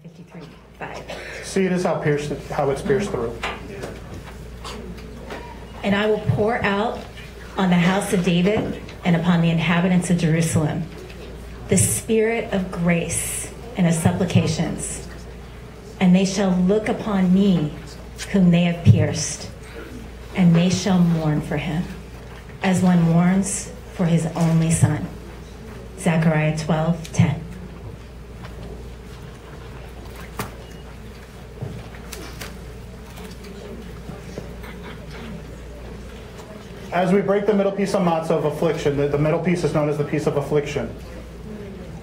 53:5. See, it is how it's pierced through. And I will pour out on the house of David and upon the inhabitants of Jerusalem the spirit of grace and of supplications, and they shall look upon me whom they have pierced, and they shall mourn for him as one mourns for his only son. Zechariah 12:10. As we break the middle piece of matzah of affliction, the middle piece is known as the piece of affliction.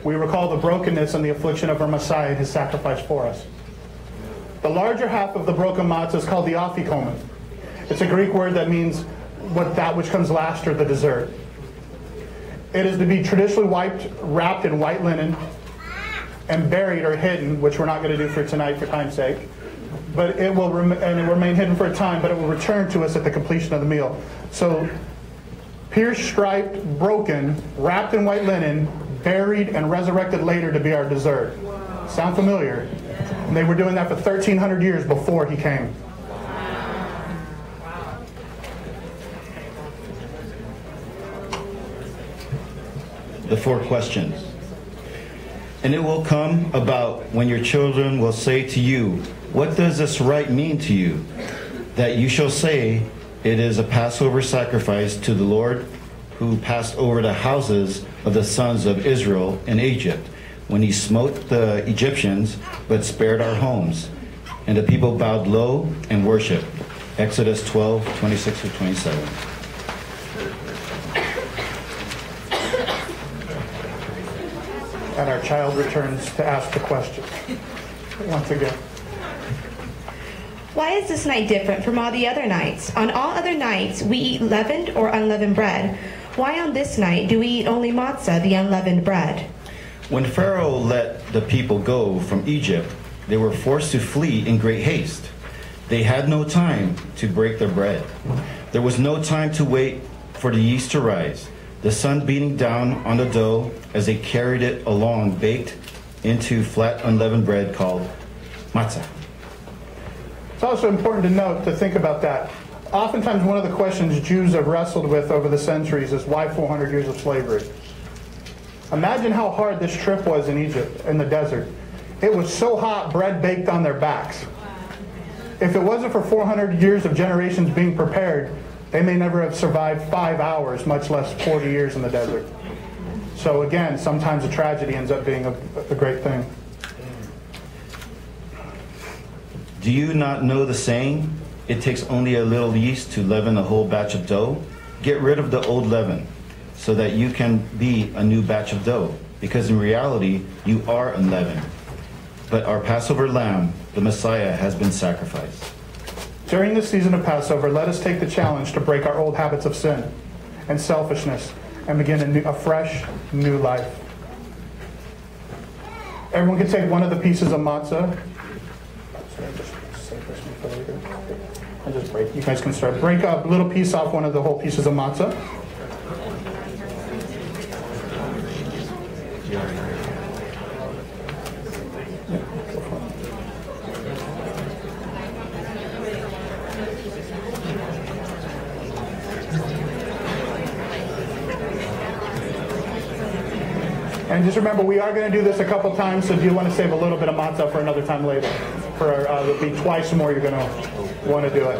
We recall the brokenness and the affliction of our Messiah and his sacrifice for us. The larger half of the broken matzah is called the afikomen. It's a Greek word that means that which comes last, or the dessert. It is to be traditionally wrapped in white linen and buried or hidden, which we're not going to do for tonight for time's sake. But it will remain hidden for a time, but it will return to us at the completion of the meal. So, pierced, striped, broken, wrapped in white linen, buried, and resurrected later to be our dessert. Wow. Sound familiar? And they were doing that for 1,300 years before he came. The 4 questions. And it will come about when your children will say to you, "What does this rite mean to you?" That you shall say, "It is a Passover sacrifice to the Lord who passed over the houses of the sons of Israel in Egypt, when he smote the Egyptians, but spared our homes." And the people bowed low and worshiped. Exodus 12:26-27. And our child returns to ask the question once again. Why is this night different from all the other nights? On all other nights, we eat leavened or unleavened bread. Why on this night do we eat only matzah, the unleavened bread? When Pharaoh let the people go from Egypt, they were forced to flee in great haste. They had no time to break their bread. There was no time to wait for the yeast to rise. The sun beating down on the dough as they carried it along, baked into flat unleavened bread called matzah. It's also important to note, to think about that. Oftentimes one of the questions Jews have wrestled with over the centuries is why 400 years of slavery? Imagine how hard this trip was in Egypt, in the desert. It was so hot, bread baked on their backs. If it wasn't for 400 years of generations being prepared, they may never have survived 5 hours, much less 40 years in the desert. So again, sometimes a tragedy ends up being a great thing. Do you not know the saying, "It takes only a little yeast to leaven a whole batch of dough"? Get rid of the old leaven so that you can be a new batch of dough, because in reality, you are unleavened. But our Passover lamb, the Messiah, has been sacrificed. During this season of Passover, let us take the challenge to break our old habits of sin and selfishness and begin a fresh, new life. Everyone can take one of the pieces of matzah. And just break. You guys can start. Break a little piece off one of the whole pieces of matzah. And just remember, we are going to do this a couple times, so do you want to save a little bit of matzah for another time later? It'll be twice more you're going to want to do it.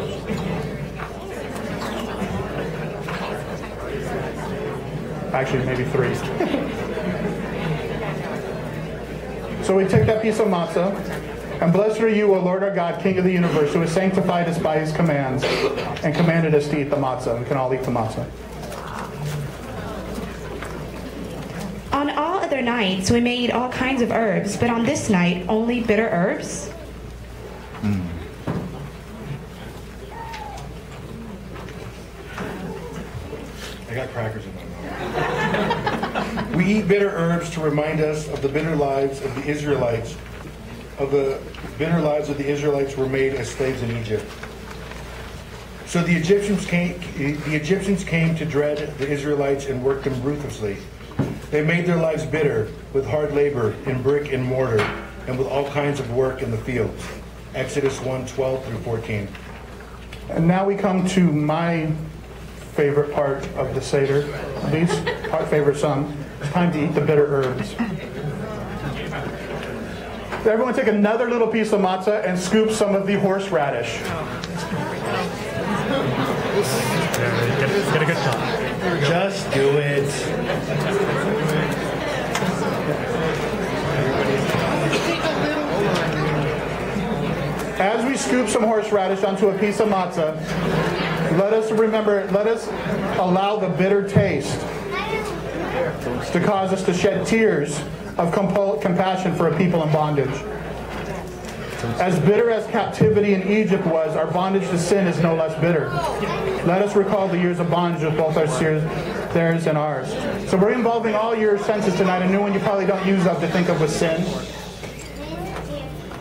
Actually, maybe 3. So we take that piece of matzah, and blessed are you, O Lord our God, King of the universe, who has sanctified us by his commands and commanded us to eat the matzah. We can all eat the matzah. On all other nights, we may eat all kinds of herbs, but on this night, only bitter herbs? I got crackers in my mouth. We eat bitter herbs to remind us of the bitter lives of the Israelites. The Israelites were made as slaves in Egypt. So the Egyptians came to dread the Israelites and worked them ruthlessly. They made their lives bitter with hard labor in brick and mortar, and with all kinds of work in the fields. Exodus 1:12 through 14. And now we come to my favorite part of the Seder, least favorite song. It's time to eat the bitter herbs. Everyone take another little piece of matzah and scoop some of the horseradish. Get a good shot. Just do it. As we scoop some horseradish onto a piece of matzah, let us allow the bitter taste to cause us to shed tears of compassion for a people in bondage. As bitter as captivity in Egypt was, our bondage to sin is no less bitter. Let us recall the years of bondage with both theirs and ours. So we're involving all your senses tonight, a new one you probably don't use up to think of with sin.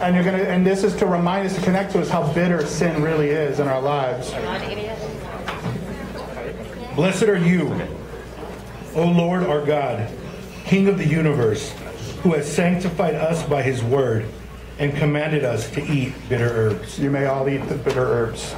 And this is to remind us, to connect to us how bitter sin really is in our lives. Blessed are you, O Lord our God, King of the universe, who has sanctified us by his word and commanded us to eat bitter herbs. You may all eat the bitter herbs.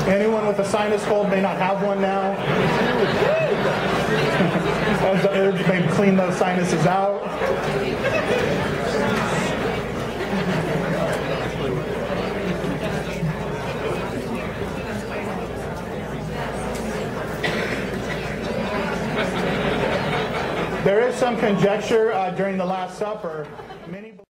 Anyone with a sinus cold may not have one now. As the herbs may clean those sinuses out. There is some conjecture during the Last Supper